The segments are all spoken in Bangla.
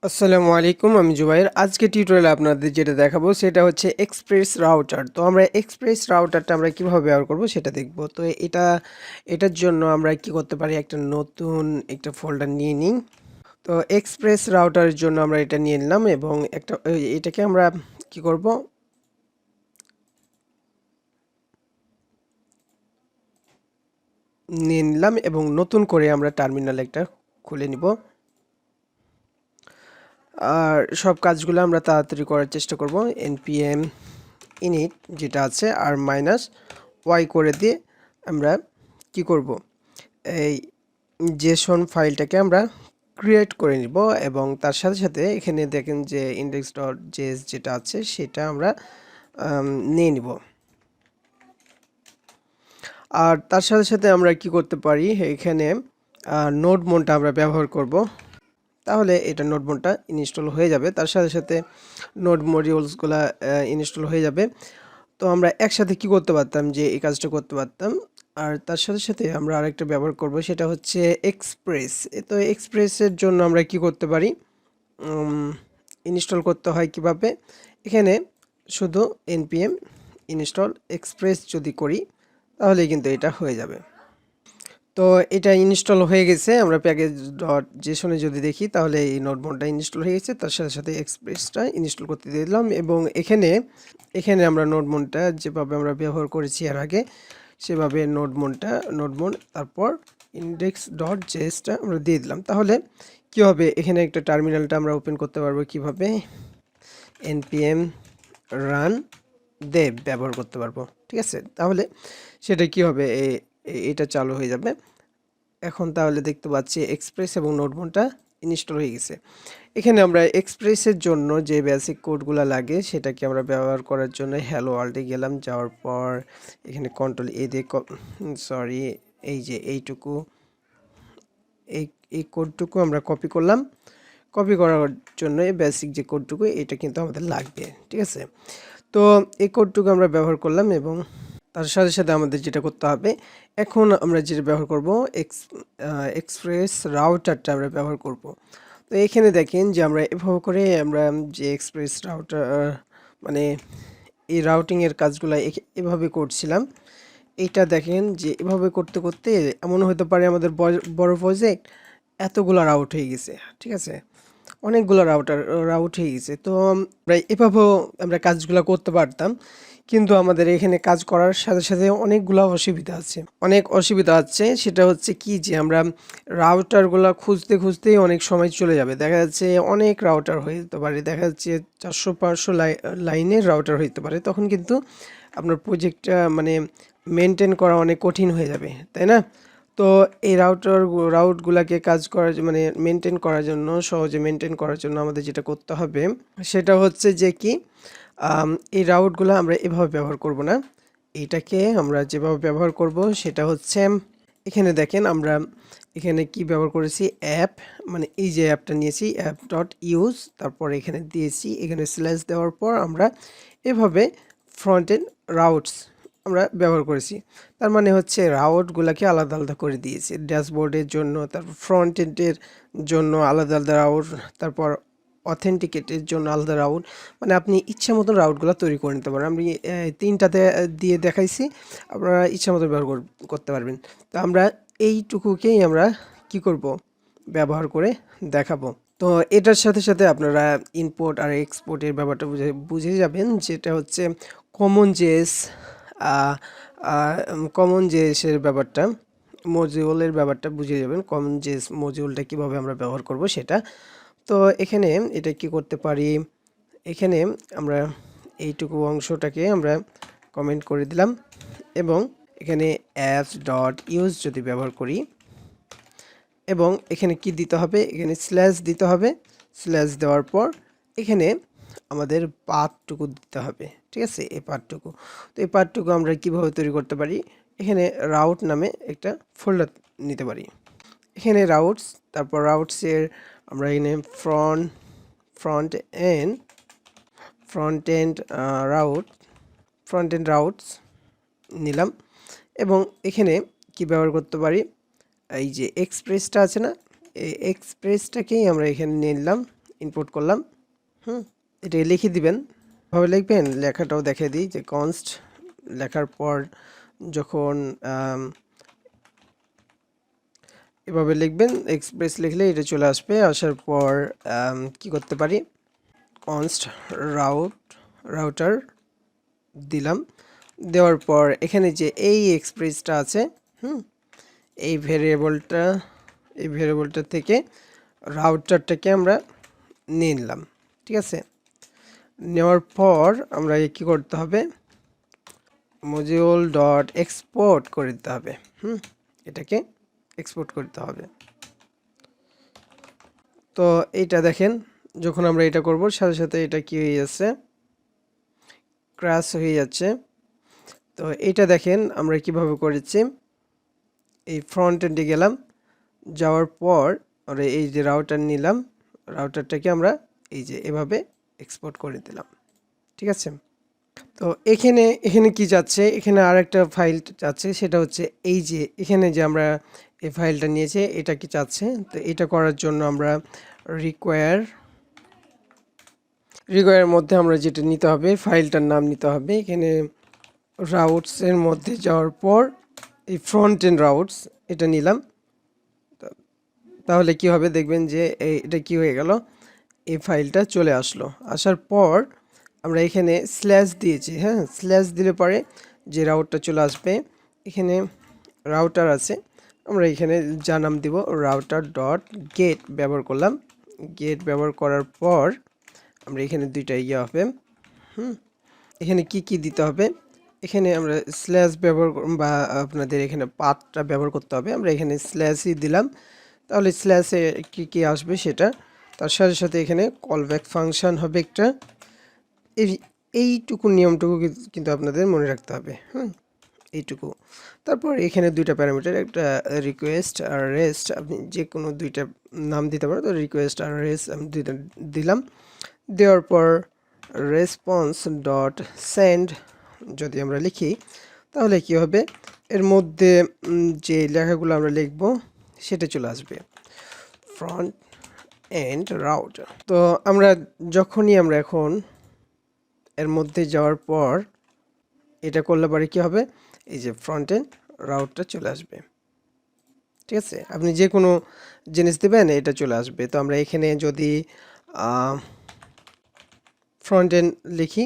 আসসালামু আলাইকুম, আমি জুবাইর। আজকে টিউটোরিয়ালে আপনাদের যেটা দেখাবো সেটা হচ্ছে এক্সপ্রেস রাউটার। তো আমরা এক্সপ্রেস রাউটারটা আমরা কিভাবে ব্যবহার করব সেটা দেখব। তো এটার জন্য আমরা কি করতে পারি, একটা নতুন একটা ফোল্ডার নিয়ে নিই। তো এক্সপ্রেস রাউটারের জন্য আমরা এটা নিয়ে নিলাম এবং এটাকে আমরা কি করব, নিয়ে নিলাম এবং নতুন করে আমরা টার্মিনাল একটা খুলে নিব। আর সব কাজগুলো আমরা তাড়াতাড়ি করার চেষ্টা করব। npm init যেটা আছে আর -y করে দিয়ে আমরা কি করব, এই জেসন ফাইলটাকে আমরা ক্রিয়েট করে নিব এবং তার সাথে সাথে এখানে দেখেন যে index.js যেটা আছে সেটা আমরা নিয়ে নিব। আর তার সাথে সাথে আমরা কি করতে পারি, এখানে নোড মনটা আমরা ব্যবহার করব। তাহলে এটা নোড মনটা ইনস্টল হয়ে যাবে, তার সাথে সাথে নোড মডিউলসগুলো ইনস্টল হয়ে যাবে। তো আমরা একসাথে কি করতে পারতাম, যে এই কাজটা করতে পারতাম। আর তার সাথে সাথে আমরা আরেকটা ব্যবহার করব, সেটা হচ্ছে এক্সপ্রেস। তো এক্সপ্রেসের জন্য আমরা কি করতে পারি, ইনস্টল করতে হয় কিভাবে, এখানে শুধু npm ইনস্টল এক্সপ্রেস যদি করি তাহলে কিন্তু এটা হয়ে যাবে। তো এটা ইনস্টল হয়ে গেছে, আমরা প্যাকেজ ডট জেসনে যদি দেখি তাহলে এই নোটবনটা ইনস্টল হয়ে গেছে, তার সাথে সাথে এক্সপ্রেসটা ইনস্টল করতে দিলাম এবং এখানে আমরা নোটবনটা যেভাবে আমরা ব্যবহার করেছি এর আগে সেভাবে নোটবন তারপর index.jsটা আমরা দিয়ে দিলাম। তাহলে কি হবে, এখানে একটা টার্মিনালটা আমরা ওপেন করতে পারবো কিভাবে, npm run dev ব্যবহার করতে পারবো। ঠিক আছে, তাহলে সেটা কি হবে, এটা চালু হয়ে যাবে। এখন তাহলে দেখতে পাচ্ছি এক্সপ্রেস এবং নোটবনটা ইনস্টল হয়ে গেছে। এখানে আমরা এক্সপ্রেসের জন্য যে বেসিক কোডগুলো লাগে সেটাকে আমরা ব্যবহার করার জন্য হ্যালো ওয়ার্ল্ডে গেলাম, যাওয়ার পর এখানে কন্ট্রোল এ দিয়ে এই যে এইটুকু এই কোডটুকু আমরা কপি করলাম। কপি করার জন্য এই বেসিক যে কোডটুকু এটা কিন্তু আমাদের লাগবে। ঠিক আছে, তো এই কোডটুকু আমরা ব্যবহার করলাম এবং তার সাথে সাথে আমাদের যেটা করতে হবে, এখন আমরা যেটা ব্যবহার করব, এক্সপ্রেস রাউটারটা আমরা ব্যবহার করব। তো এখানে দেখেন যে আমরা এভাবে করে আমরা যে এক্সপ্রেস রাউটার মানে এই রাউটিংয়ের কাজগুলো এভাবে করছিলাম। এইটা দেখেন যে এভাবে করতে করতে এমন হতে পারে আমাদের বড় প্রজেক্ট এতগুলো রাউট হয়ে গেছে। ঠিক আছে, অনেকগুলো রাউট হয়ে গেছে। তো আমরা এভাবেও আমরা কাজগুলো করতে পারতাম, কিন্তু আমাদের এখানে কাজ করার সাথে সাথে অনেক অসুবিধা আছে। সেটা হচ্ছে কি, যে আমরা রাউটারগুলো খুঁজতে খুঁজতেই অনেক সময় চলে যাবে। দেখা যাচ্ছে অনেক রাউটার হইতে পারে, দেখা যাচ্ছে 400-500 লাইনের রাউটার হইতে পারে, তখন কিন্তু আপনার প্রজেক্টটা মেনটেন করা অনেক কঠিন হয়ে যাবে, তাই না? তো এই রাউটগুলোকে কাজ করার সহজে মেনটেন করার জন্য আমাদের যেটা করতে হবে সেটা হচ্ছে যে কি, এই রাউটগুলো আমরা এভাবে ব্যবহার করব না। এটাকে আমরা যেভাবে ব্যবহার করব সেটা হচ্ছে, এখানে দেখেন আমরা এখানে কি ব্যবহার করেছি, অ্যাপ, এই যে অ্যাপটা নিয়েছি অ্যাপ ডট ইউজ, তারপর এখানে দিয়েছি, এখানে স্ল্যাশ দেওয়ার পর আমরা এভাবে ফ্রন্ট এন্ড রাউটস আমরা ব্যবহার করেছি। তার মানে হচ্ছে রাউটগুলোকে আলাদা আলাদা করে দিয়েছি, ড্যাশবোর্ডের জন্য, তারপর ফ্রন্ট এন্ডের জন্য আলাদা আলাদা রাউট, তারপর অথেন্টিকেটের জন্য আলাদা রাউট। আপনি ইচ্ছা মতন রাউটগুলো তৈরি করে নিতে পারেন। আমি তিনটাতে দিয়ে দেখাইছি, আপনারা ইচ্ছা মতো ব্যবহার করতে পারবেন। তো আমরা এইটুকুকেই আমরা কি করব, ব্যবহার করে দেখাবো। তো এটার সাথে সাথে আপনারা ইনপোর্ট আর এক্সপোর্টের ব্যাপারটা বুঝে যাবেন, যেটা হচ্ছে কমন জেএসের ব্যাপারটা, মজিউলের ব্যাপারটা বুঝে যাবেন। কমন জেএস মজিউলটা কিভাবে আমরা ব্যবহার করব সেটা। তো এখানে এটা কি করতে পারি, এখানে আমরা এইটুকু অংশটাকে আমরা কমেন্ট করে দিলাম এবং এখানে অ্যাপস ডট ইউজ যদি ব্যবহার করি এবং এখানে কি দিতে হবে, এখানে স্ল্যাশ দিতে হবে। স্ল্যাশ দেওয়ার পর এখানে আমাদের পাথটুকু দিতে হবে। ঠিক আছে, এই পাথটুকু। তো এই পাথটুকু আমরা কিভাবে তৈরি করতে পারি, এখানে রাউট নামে একটা ফোল্ডার নিতে পারি। এখানে রাউটস, তারপর রাউটসের আমরা এখানে ফ্রন্ট এন্ড রাউটস নিলাম এবং এখানে কি ব্যবহার করতে পারি, এই যে এক্সপ্রেসটা আছে না, এই এক্সপ্রেসটাকেই আমরা এখানে নিয়ে নিলাম ইনপুট করলাম। এটা লিখে দিবেন, ভাবে লিখবেন, লেখাটাও দেখিয়ে দিই যে কনস্ট লেখার পর যখন এভাবে লিখবেন, এক্সপ্রেস লিখলে এটা চলে আসবে। আসার পর কি করতে পারি, কনস্ট রাউটার দিলাম, দেওয়ার পর এখানে যে এই এক্সপ্রেসটা আছে, এই ভেরিয়েবলটা থেকে রাউটারটাকে আমরা নিয়ে নিলাম। ঠিক আছে, নেওয়ার পর আমরা কি করতে হবে, মডিউল ডট এক্সপোর্ট করে দিতে হবে। এটাকে এক্সপোর্ট করতে হবে। তো এইটা দেখেন, যখন আমরা এটা করব সাথে সাথে এটা কি হয়ে যাচ্ছে, ক্র্যাশ হয়ে যাচ্ছে। তো এইটা দেখেন আমরা কিভাবে করেছি, এই ফ্রন্ট এন্ডে গেলাম, যাওয়ার পর আমরা এই যে রাউটার নিলাম, রাউটারটাকে আমরা এই যে এভাবে এক্সপোর্ট করে দিলাম। ঠিক আছে, তো এখানে কি যাচ্ছে, এখানে আর একটা ফাইল যাচ্ছে, সেটা হচ্ছে এই যে এখানে যে আমরা এই ফাইলটা নিয়েছি এটা কি চাচ্ছে। তো এটা করার জন্য আমরা রিকোয়ার মধ্যে আমরা যেটা নিতে হবে, ফাইলটার নাম নিতে হবে। এখানে রাউটস এর মধ্যে যাওয়ার পর এই ফ্রন্ট এন্ড রাউটস এটা নিলাম। তাহলে কি হবে দেখবেন যে এটা কি হয়ে গেল, এই ফাইলটা চলে আসলো। আসার পর আমরা এখানে স্ল্যাশ দিয়েছি, স্ল্যাশ দিলে পরে যে রাউটটা চলে আসবে। এখানে রাউটার আছে, আমরা এখানে যা নাম দিব রাউটার ডট গেট ব্যবহার করলাম। গেট ব্যবহার করার পর আমরা এখানে দুইটা হবে, এখানে কি দিতে হবে, এখানে আমরা স্ল্যাশ ব্যবহার বা আপনাদের এখানে পাথটা ব্যবহার করতে হবে। আমরা এখানে স্ল্যাশই দিলাম, তাহলে স্ল্যাশে কি আসবে সেটা। তার সাথে সাথে এখানে কলব্যাক ফাংশন হবে একটা। এইটুকু নিয়মটুকু কিন্তু আপনাদের মনে রাখতে হবে, এইটুকু। তারপর এখানে দুইটা প্যারামিটার, একটা রিকোয়েস্ট আর রেস্ট, আপনি যে কোনো দুইটা নাম দিতে পারেন। তো রিকোয়েস্ট আর রেস্ট আমি দুইটা দিলাম। দেওয়ার পর রেসপন্স ডট সেন্ড যদি আমরা লিখি, তাহলে কি হবে, এর মধ্যে যে লেখাগুলো আমরা লিখব সেটা চলে আসবে, ফ্রন্ট এন্ড রাউট। তো যখনই আমরা এখন এর মধ্যে যাওয়ার পর এটা করলে পরে কি হবে, এই যে ফ্রন্ট এন্ড রাউটটা চলে আসবে। ঠিক আছে, আপনি যে কোনো জিনিস দেবেন এটা চলে আসবে। তো আমরা এখানে যদি ফ্রন্ট এন্ড লিখি,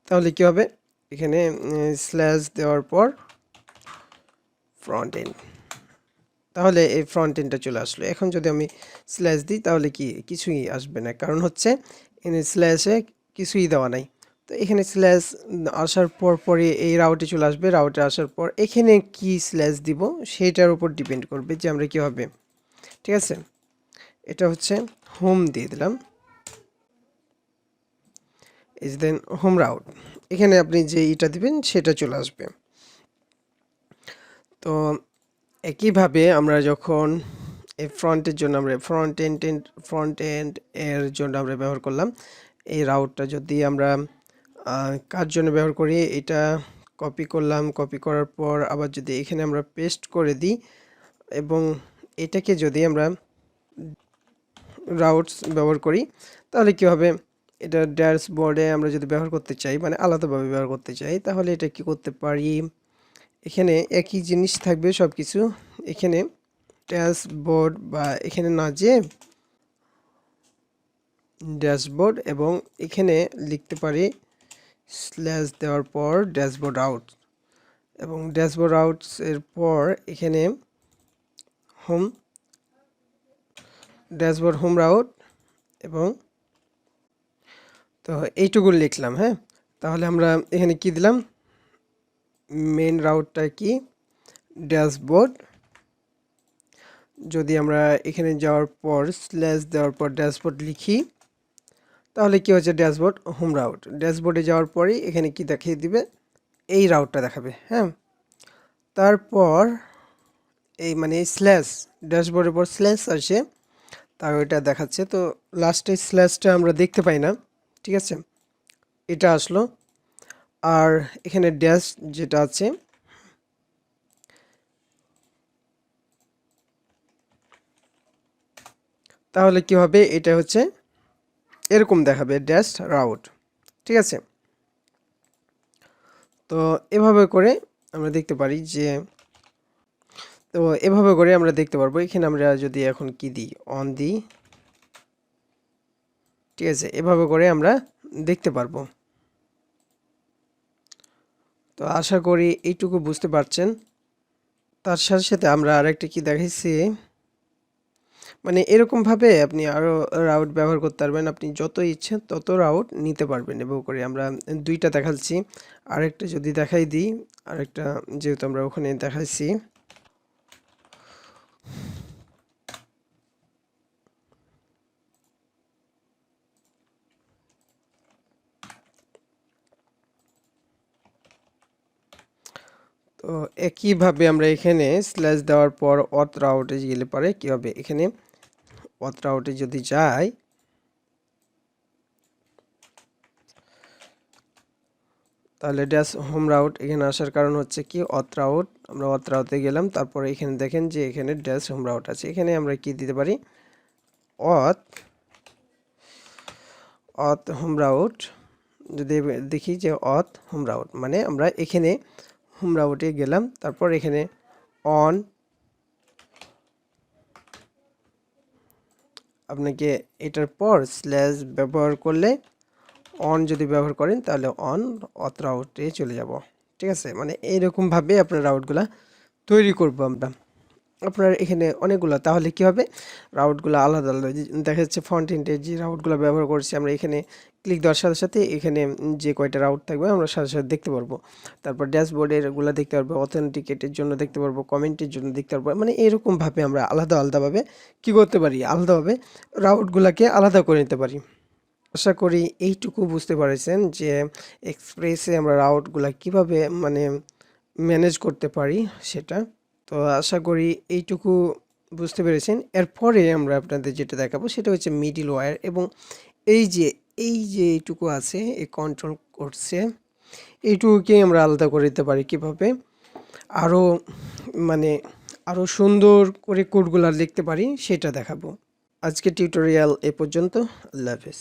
তাহলে কি হবে, এখানে স্ল্যাশ দেওয়ার পর ফ্রন্ট এন্ড, তাহলে এই ফ্রন্ট এন্ডটা চলে আসলো। এখন যদি আমি স্ল্যাশ দিই তাহলে কিছুই আসবে না, কারণ হচ্ছে এখানে স্ল্যাশে কিছুই দেওয়া নাই। তো এখানে স্ল্যাশ আসার পরে এই রাউটে চলে আসবে। রাউটে আসার পর এখানে কি স্ল্যাশ দিব সেইটার উপর ডিপেন্ড করবে যে আমরা কি হবে। ঠিক আছে, এটা হচ্ছে হোম দিয়ে দিলাম, ইজ দেন হোম রাউট। এখানে আপনি যে এটা দিবেন সেটা চলে আসবে। তো একইভাবে আমরা যখন এই ফ্রন্টের জন্য আমরা ফ্রন্ট এন্ড এর জন্য আমরা ব্যবহার করলাম এই রাউটটা, যদি আমরা কার জন্য ব্যবহার করি, এটা কপি করলাম, কপি করার পর আবার যদি এখানে আমরা পেস্ট করে দিই এবং এটাকে যদি আমরা রাউটস ব্যবহার করি, তাহলে কি হবে, এটা ড্যাশবোর্ডে আমরা যদি ব্যবহার করতে চাই, মানে আলাদাভাবে ব্যবহার করতে চাই, তাহলে এটা কি করতে পারি, এখানে একই জিনিস থাকবে সব কিছু। এখানে ড্যাশবোর্ড বা এখানে না যে ড্যাশবোর্ড, এবং এখানে লিখতে পারি স্ল্যাশ দেওয়ার পর ড্যাশবোর্ড আউট, এবং ড্যাশবোর্ড আউটস এর পর এখানে হোম, ড্যাশবোর্ড হোম রাউট, এবং তো এইটুকু লিখলাম। তাহলে আমরা এখানে কি দিলাম, মেন রাউটটা কি ড্যাশবোর্ড। যদি আমরা এখানে যাওয়ার পর স্ল্যাশ দেওয়ার পর ড্যাশবোর্ড লিখি, তাহলে কি হচ্ছে ড্যাশবোর্ড হোম রাউট। ড্যাশবোর্ডে যাওয়ার পরেই এখানে কি দেখিয়ে দিবে, এই রাউটটা দেখাবে। তারপর এই মানে এই স্ল্যাশ, ড্যাশবোর্ডের পর স্ল্যাশ আসে, তাও এটা দেখাচ্ছে। তো লাস্টে স্ল্যাশটা আমরা দেখতে পাই না। ঠিক আছে, এটা আসলো। আর এখানে ড্যাশ যেটা আছে, তাহলে কি হবে, এটা হচ্ছে এরকম দেখাবে ড্যাশ রাউট, ঠিক আছে। তো এভাবে করে আমরা দেখতে পারি যে, তো এভাবে করে আমরা দেখতে পারবো। এখানে আমরা যদি এখন কি দিই, অন দিই, ঠিক আছে, এভাবে করে আমরা দেখতে পারবো। তো আশা করি এইটুকু বুঝতে পারছেন। তার সাথে সাথে আমরা আরেকটা কি দেখাইছি, মানে এরকমভাবে আপনি আরও রাউট ব্যবহার করতে পারবেন। আপনি যত ইচ্ছে তত রাউট নিতে পারবেন। এভাবে করে আমরা দুইটা দেখাচ্ছি। আরেকটা যদি দেখাই দিই, আরেকটা যেহেতু আমরা ওখানে দেখাইছি, তো একইভাবে আমরা এখানে স্ল্যাশ দেওয়ার পর অথ রাউটে গেলে পরে কী হবে, এখানে অথ রাউটে যদি যাই, তাহলে ড্যাশ হোম রাউট এখানে আসার কারণ হচ্ছে কি, অথ রাউট, আমরা অথ রাউটে গেলাম, তারপরে এখানে দেখেন যে এখানে ড্যাশ হোম রাউট আছে। এখানে আমরা কি দিতে পারি, অথ হোম রাউট, যদি দেখি যে অথ হোম রাউট, মানে আমরা এখানে হোম রাউটে গেলাম, তারপর এখানে অন, আপনাকে এটার পর স্ল্যাশ ব্যবহার করলে, অন যদি ব্যবহার করেন তাহলে অন অথ রাউটে চলে যাব, ঠিক আছে। মানে এইরকমভাবে আপনার রাউটগুলা তৈরি করব আমরা। আপনার এখানে অনেকগুলো, তাহলে কি হবে, রাউটগুলো আলাদা আলাদা দেখা যাচ্ছে। ফ্রন্ট এন্ডে যে রাউটগুলো ব্যবহার করছি আমরা, এখানে ক্লিক দেওয়ার সাথে সাথে এখানে যে কয়টা রাউট থাকবে আমরা সাথে সাথে দেখতে পারবো। তারপর ড্যাশবোর্ডের গুলো দেখতে পারবো, অথেন্টিকেটের জন্য দেখতে পারবো, কমেন্টের জন্য দেখতে পারবো। মানে এরকমভাবে আমরা আলাদা আলাদাভাবে কি করতে পারি, আলাদাভাবে রাউটগুলোকে আলাদা করে নিতে পারি। আশা করি এইটুকু বুঝতে পারছেন যে এক্সপ্রেসে আমরা রাউটগুলো কিভাবে মানে ম্যানেজ করতে পারি সেটা। তো আশা করি এইটুকু বুঝতে পেরেছেন। এরপরে আমরা আপনাদের যেটা দেখাবো সেটা হচ্ছে মিডল ওয়্যার, এবং এই যে এইটুকু আছে, এই কন্ট্রোল করছে, এইটুকুকেই আমরা আলাদা করে দিতে পারি কিভাবে, আরও মানে আরও সুন্দর করে কোডগুলো লিখতে পারি সেটা দেখাবো। আজকে টিউটোরিয়াল এ পর্যন্ত। আল্লাহ হাফেজ।